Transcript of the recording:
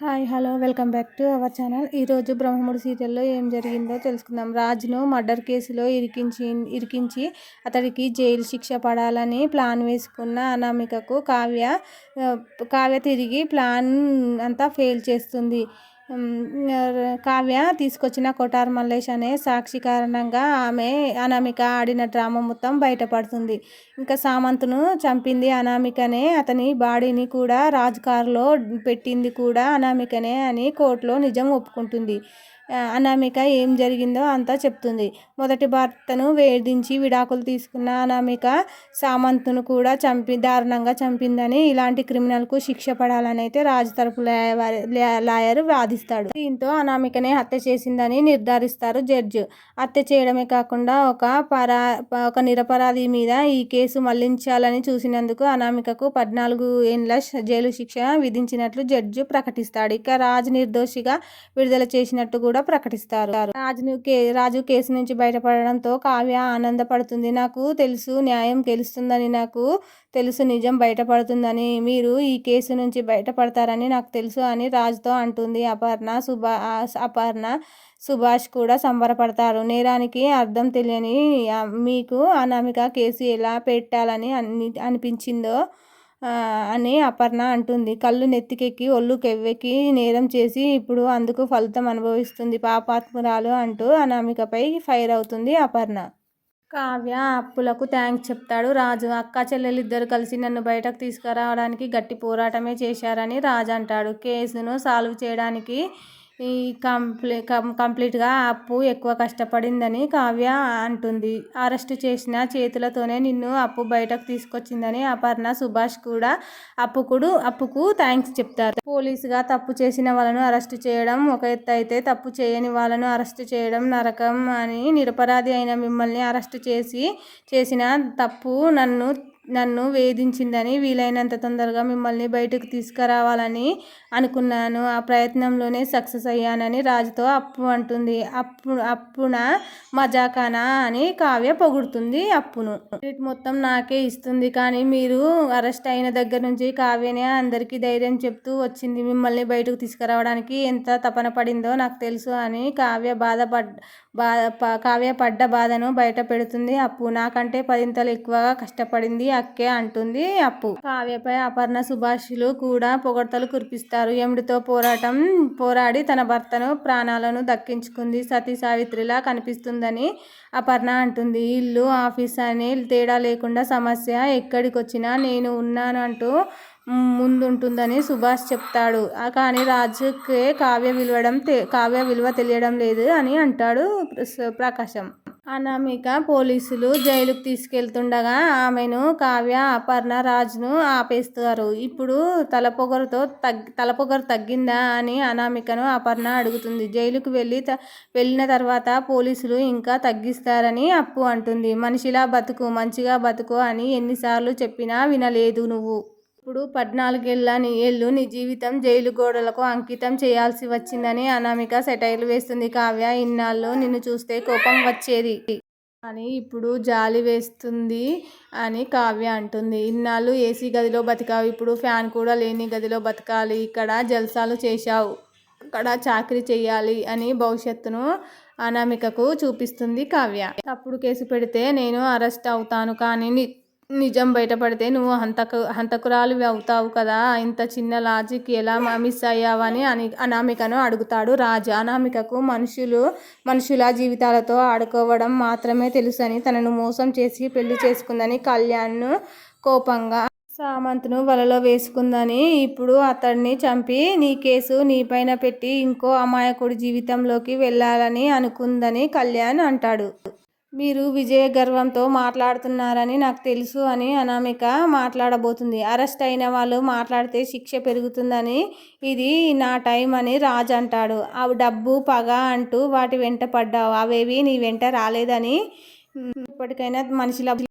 Hi hello welcome back to our channel. ఈరోజు బ్రహ్మముడి సీరియల్లో ఏం జరిగిందో తెలుసుకుందాం. రాజును మర్డర్ కేసులో ఇరికించి అతడికి జైలు శిక్ష పడాలని ప్లాన్ వేసుకున్న అనామికకు కావ్య తిరిగి ప్లాన్ అంతా ఫెయిల్ చేస్తుంది. కావ్య తీసుకొచ్చిన కొటార్ మల్లేష్ అనే సాక్షి కారణంగా అనామిక ఆడిన డ్రామా మొత్తం బయటపడుతుంది. ఇంకా సామంత్ను చంపింది అనామికనే, అతని బాడీని కూడా రాజ్ కారులో పెట్టింది కూడా అనామికనే అని కోర్టులో నిజం ఒప్పుకుంటుంది. అనామిక ఏం జరిగిందో అంతా చెప్తుంది. మొదటి భర్తను వేధించి విడాకులు తీసుకున్న అనామిక సామంత్ను కూడా దారుణంగా చంపిందని, ఇలాంటి క్రిమినల్కు శిక్ష పడాలని అయితే రాజు తరపు లాయర్ వాదిస్తాడు. దీంతో అనామికనే హత్య చేసిందని నిర్ధారిస్తారు జడ్జి. హత్య చేయడమే కాకుండా ఒక నిరపరాధి మీద ఈ కేసు మళ్లించాలని చూసినందుకు అనామికకు 14 ఏళ్ల జైలు శిక్ష విధించినట్లు జడ్జి ప్రకటిస్తాడు. ఇక రాజు నిర్దోషిగా విడుదల చేసినట్టు కూడా ప్రకటిస్తారు. రాజు కేసు నుంచి బయటపడడంతో కావ్య ఆనందపడుతుంది. నాకు తెలుసు న్యాయం గెలుస్తుందని, నాకు తెలుసు నిజం బయటపడుతుందని, మీరు ఈ కేసు నుంచి బయటపడతారని నాకు తెలుసు అని రాజుతో అంటుంది. అపర్ణ సుభాష్ కూడా సంబరపడతారు. నేరానికి అర్థం తెలియని మీకు అనామిక కేసు ఎలా పెట్టాలని అనిపించిందో అని అపర్ణ అంటుంది. కళ్ళు నెత్తికెక్కి ఒళ్ళు కెవ్వెక్కి నేరం చేసి ఇప్పుడు అందుకు ఫలితం అనుభవిస్తుంది పాపాత్మురాలు అంటూ అనామికపై ఫైర్ అవుతుంది అపర్ణ. కావ్య అప్పులకు థ్యాంక్స్ చెప్తాడు రాజు. అక్క చెల్లెలిద్దరు కలిసి నన్ను బయటకు తీసుకురావడానికి గట్టి పోరాటమే చేశారని రాజు అంటాడు. కేసును సాల్వ్ చేయడానికి కంప్లీట్గా అప్పు ఎక్కువ కష్టపడిందని కావ్య అంటుంది. అరెస్టు చేసిన చేతులతోనే నిన్ను అప్పు బయటకు తీసుకొచ్చిందని అపర్ణ సుభాష్ కూడా అప్పుకు థ్యాంక్స్ చెప్తారు. పోలీసుగా తప్పు చేసిన వాళ్ళను అరెస్టు చేయడం ఒక ఎత్తు అయితే, తప్పు చేయని వాళ్ళను అరెస్టు చేయడం నరకం అని, నిరపరాధి అయిన మిమ్మల్ని అరెస్టు చేసిన తప్పు నన్ను వేధించిందని, వీలైనంత తొందరగా మిమ్మల్ని బయటకు తీసుకురావాలని అనుకున్నాను. ఆ ప్రయత్నంలోనే సక్సెస్ అయ్యానని రాజుతో అప్పు అంటుంది. అప్పున మజాకానా అని కావ్య పొగుడుతుంది అప్పును. క్రెడిట్ మొత్తం నాకే ఇస్తుంది. కానీ మీరు అరెస్ట్ అయిన దగ్గర నుంచి కావ్యనే అందరికీ ధైర్యం చెప్తూ వచ్చింది. మిమ్మల్ని బయటకు తీసుకురావడానికి ఎంత తపన పడిందో నాకు తెలుసు అని కావ్య పడ్డ బాధను బయట పెడుతుంది అప్పు. నాకంటే 10 ఇంతలు ఎక్కువగా కష్టపడింది అక్కే అంటుంది అప్పు. కావ్యపై అపర్ణ సుభాషులు కూడా పొగడ్తలు కురిపిస్తారు. యముడితో పోరాడి తన భర్తను ప్రాణాలను దక్కించుకుంది, సతీ సావిత్రిలా కనిపిస్తుందని అపర్ణ అంటుంది. ఇల్లు ఆఫీస్ అనే తేడా లేకుండా సమస్య ఎక్కడికొచ్చినా నేను ఉన్నాను అంటూ ముందుంటుందని సుభాష్ చెప్తాడు. కానీ రాజుకే కావ్య విలువ తెలియడం లేదు అని అంటాడు ప్రకాశం. అనామిక పోలీసులు జైలుకు తీసుకెళ్తుండగా ఆమెను కావ్య అపర్ణ రాజును ఆపేస్తారు. ఇప్పుడు తలపొగరు తగ్గిందా అని అనామికను అపర్ణ అడుగుతుంది. జైలుకు వెళ్ళిన తర్వాత పోలీసులు ఇంకా తగ్గిస్తారని అప్పు అంటుంది. మనిషిలా బతుకు, మంచిగా బతుకు అని ఎన్నిసార్లు చెప్పినా వినలేదు నువ్వు. ఇప్పుడు 14 ఏళ్ళు నీ జీవితం జైలు గోడలకు అంకితం చేయాల్సి వచ్చిందని అనామిక సెటైర్లు వేస్తుంది. కావ్య, ఇన్నాళ్ళు నిన్ను చూస్తే కోపం వచ్చేది కానీ ఇప్పుడు జాలి వేస్తుంది అని కావ్య అంటుంది. ఇన్నాళ్ళు ఏసీ గదిలో బతికావు, ఇప్పుడు ఫ్యాన్ కూడా లేని గదిలో బతకాలి. ఇక్కడ జల్సాలు చేశావు, అక్కడ చాకరీ చెయ్యాలి అని భవిష్యత్తును అనామికకు చూపిస్తుంది కావ్య. తప్పుడు కేసు పెడితే నేను అరెస్ట్ అవుతాను, కానీ నిజం బయటపడితే నువ్వు హంతకురాలు అవుతావు కదా, ఇంత చిన్న లాజిక్ ఎలా మిస్ అయ్యావని అనామికను అడుగుతాడు రాజు. అనామికకు మనుషుల జీవితాలతో ఆడుకోవడం మాత్రమే తెలుసని, తనను మోసం చేసి పెళ్లి చేసుకుందని కళ్యాణ్ను కోపంగా సామంత్ను వలలో వేసుకుందని, ఇప్పుడు అతడిని చంపి నీ కేసు నీపైన పెట్టి ఇంకో అమాయకుడి జీవితంలోకి వెళ్ళాలని అనుకుందని కళ్యాణ్ అంటాడు. మీరు విజయ గర్వంతో మాట్లాడుతున్నారని నాకు తెలుసు అని అనామిక మాట్లాడబోతుంది. అరెస్ట్ అయిన వాళ్ళు మాట్లాడితే శిక్ష పెరుగుతుందని, ఇది నా టైం అని రాజ్ అంటాడు. ఆ డబ్బు పగ అంటూ వాటి వెంట పడ్డావు, అవేవి నీ వెంట రాలేదని, ఇప్పటికైనా మనిషిలా